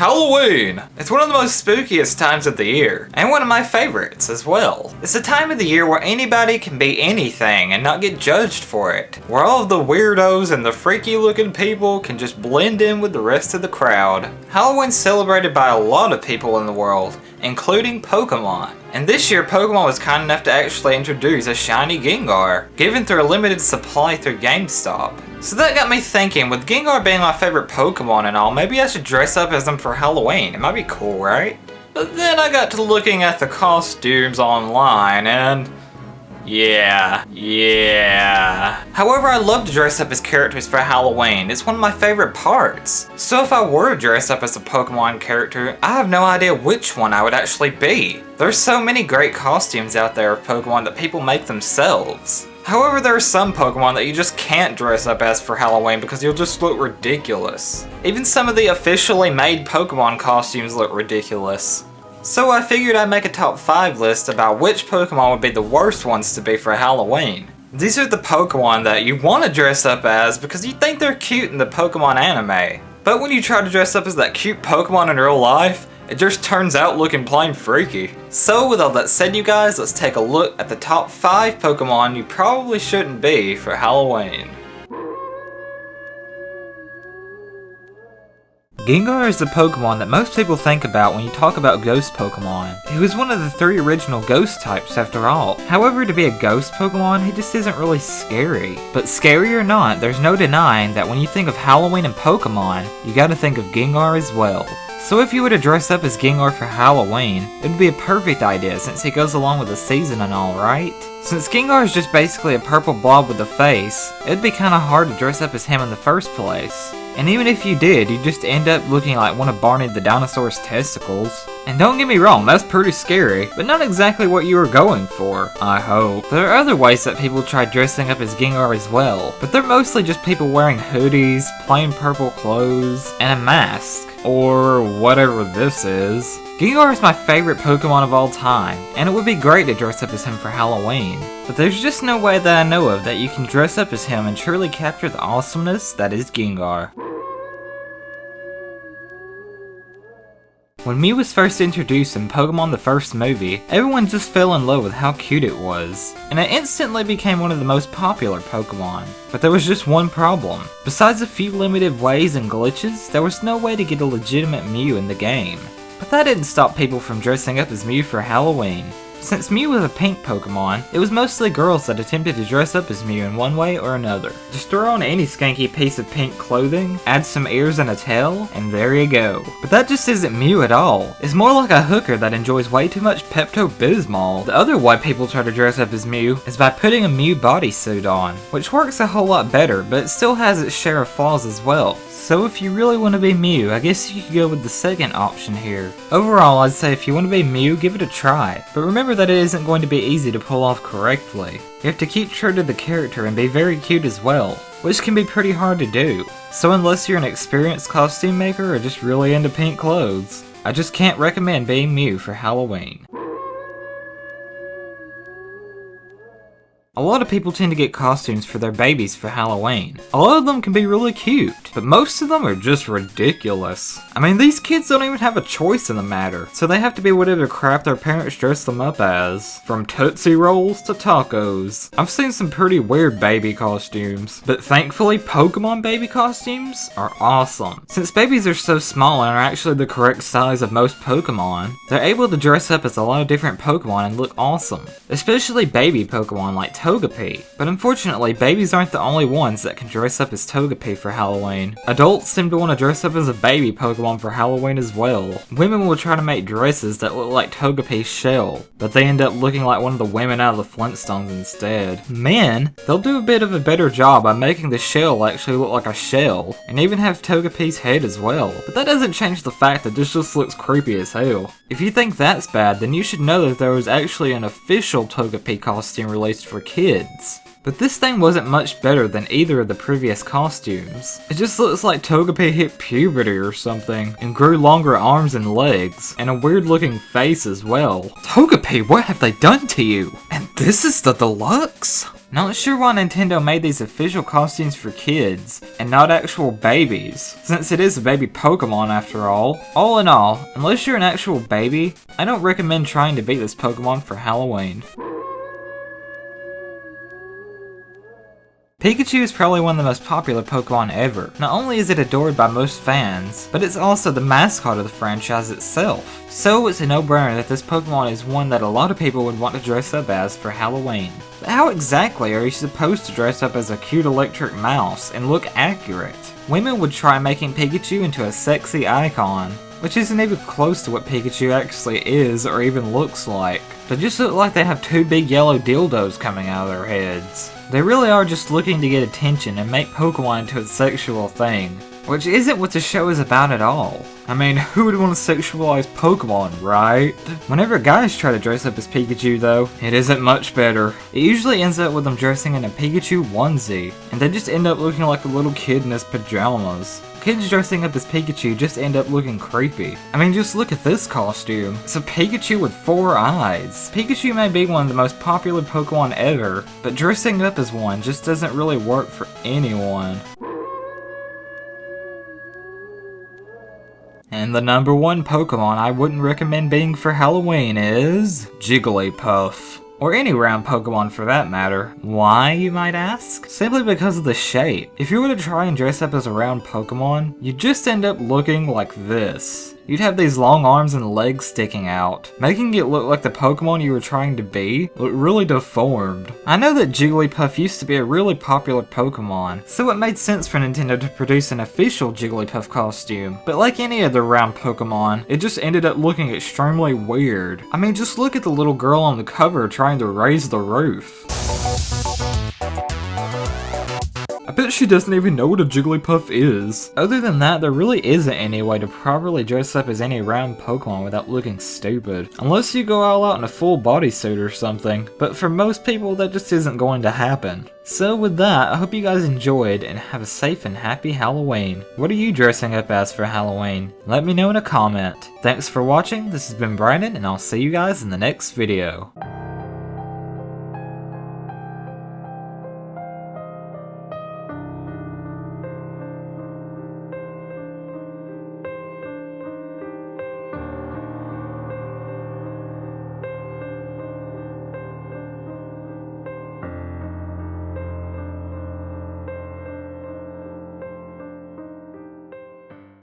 Halloween! It's one of the most spookiest times of the year, and one of my favorites as well. It's a time of the year where anybody can be anything and not get judged for it. Where all of the weirdos and the freaky looking people can just blend in with the rest of the crowd. Halloween's celebrated by a lot of people in the world, including Pokemon. And this year, Pokemon was kind enough to actually introduce a shiny Gengar, given through a limited supply through GameStop. So that got me thinking, with Gengar being my favorite Pokemon and all, maybe I should dress up as him for Halloween. It might be cool, right? But then I got to looking at the costumes online and... Yeah. However, I love to dress up as characters for Halloween. It's one of my favorite parts. So if I were to dress up as a Pokemon character, I have no idea which one I would actually be. There's so many great costumes out there of Pokemon that people make themselves. However, there are some Pokemon that you just can't dress up as for Halloween because you'll just look ridiculous. Even some of the officially made Pokemon costumes look ridiculous. So I figured I'd make a top 5 list about which Pokemon would be the worst ones to be for Halloween. These are the Pokemon that you want to dress up as because you think they're cute in the Pokemon anime. But when you try to dress up as that cute Pokemon in real life, it just turns out looking plain freaky. So with all that said, you guys, let's take a look at the top 5 Pokemon you probably shouldn't be for Halloween. Gengar is the Pokemon that most people think about when you talk about ghost Pokemon. He was one of the 3 original ghost types after all. However, to be a ghost Pokemon, he just isn't really scary. But scary or not, there's no denying that when you think of Halloween and Pokemon, you gotta think of Gengar as well. So if you were to dress up as Gengar for Halloween, it would be a perfect idea since he goes along with the season and all, right? Since Gengar is just basically a purple blob with a face, it'd be kinda hard to dress up as him in the first place. And even if you did, you'd just end up looking like one of Barney the dinosaur's testicles. And don't get me wrong, that's pretty scary, but not exactly what you were going for, I hope. There are other ways that people try dressing up as Gengar as well, but they're mostly just people wearing hoodies, plain purple clothes, and a mask. Or whatever this is. Gengar is my favorite Pokemon of all time, and it would be great to dress up as him for Halloween. But there's just no way that I know of that you can dress up as him and truly capture the awesomeness that is Gengar. When Mew was first introduced in Pokemon the first movie, everyone just fell in love with how cute it was, and it instantly became one of the most popular Pokemon. But there was just one problem. Besides a few limited ways and glitches, there was no way to get a legitimate Mew in the game. But that didn't stop people from dressing up as Mew for Halloween. Since Mew was a pink Pokemon, it was mostly girls that attempted to dress up as Mew in one way or another. Just throw on any skanky piece of pink clothing, add some ears and a tail, and there you go. But that just isn't Mew at all. It's more like a hooker that enjoys way too much Pepto-Bismol. The other way people try to dress up as Mew is by putting a Mew bodysuit on, which works a whole lot better, but it still has its share of flaws as well. So if you really want to be Mew, I guess you could go with the second option here. Overall, I'd say if you want to be Mew, give it a try. But remember that it isn't going to be easy to pull off correctly. You have to keep true to the character and be very cute as well, which can be pretty hard to do. So unless you're an experienced costume maker or just really into pink clothes, I just can't recommend being Mew for Halloween. A lot of people tend to get costumes for their babies for Halloween. A lot of them can be really cute, but most of them are just ridiculous. I mean, these kids don't even have a choice in the matter, so they have to be whatever crap their parents dress them up as. From Tootsie Rolls to tacos. I've seen some pretty weird baby costumes, but thankfully Pokemon baby costumes are awesome. Since babies are so small and are actually the correct size of most Pokemon, they're able to dress up as a lot of different Pokemon and look awesome. Especially baby Pokemon like Togepi. But unfortunately, babies aren't the only ones that can dress up as Togepi for Halloween. Adults seem to want to dress up as a baby Pokemon for Halloween as well. Women will try to make dresses that look like Togepi's shell, but they end up looking like one of the women out of the Flintstones instead. Men, they'll do a bit of a better job by making the shell actually look like a shell, and even have Togepi's head as well. But that doesn't change the fact that this just looks creepy as hell. If you think that's bad, then you should know that there was actually an official Togepi costume released for kids. But this thing wasn't much better than either of the previous costumes. It just looks like Togepi hit puberty or something, and grew longer arms and legs, and a weird looking face as well. Togepi, what have they done to you? And this is the deluxe? Not sure why Nintendo made these official costumes for kids, and not actual babies, since it is a baby Pokemon after all. All in all, unless you're an actual baby, I don't recommend trying to beat this Pokemon for Halloween. Pikachu is probably one of the most popular Pokemon ever. Not only is it adored by most fans, but it's also the mascot of the franchise itself. So it's a no-brainer that this Pokemon is one that a lot of people would want to dress up as for Halloween. But how exactly are you supposed to dress up as a cute electric mouse and look accurate? Women would try making Pikachu into a sexy icon, which isn't even close to what Pikachu actually is or even looks like. They just look like they have two big yellow dildos coming out of their heads. They really are just looking to get attention and make Pokemon into a sexual thing, which isn't what the show is about at all. I mean, who would want to sexualize Pokemon, right? Whenever guys try to dress up as Pikachu though, it isn't much better. It usually ends up with them dressing in a Pikachu onesie, and they just end up looking like a little kid in his pajamas. Kids dressing up as Pikachu just end up looking creepy. I mean, just look at this costume. It's a Pikachu with 4 eyes. Pikachu may be one of the most popular Pokemon ever, but dressing up as one just doesn't really work for anyone. And the number 1 Pokemon I wouldn't recommend being for Halloween is Jigglypuff. Or any round Pokemon for that matter. Why, you might ask? Simply because of the shape. If you were to try and dress up as a round Pokemon, you'd just end up looking like this. You'd have these long arms and legs sticking out, making it look like the Pokemon you were trying to be looked really deformed. I know that Jigglypuff used to be a really popular Pokemon, so it made sense for Nintendo to produce an official Jigglypuff costume, but like any other round Pokemon, it just ended up looking extremely weird. I mean, just look at the little girl on the cover trying to raise the roof. I bet she doesn't even know what a Jigglypuff is. Other than that, there really isn't any way to properly dress up as any round Pokemon without looking stupid. Unless you go all out in a full bodysuit or something. But for most people, that just isn't going to happen. So with that, I hope you guys enjoyed and have a safe and happy Halloween. What are you dressing up as for Halloween? Let me know in a comment. Thanks for watching, this has been Brandon, and I'll see you guys in the next video.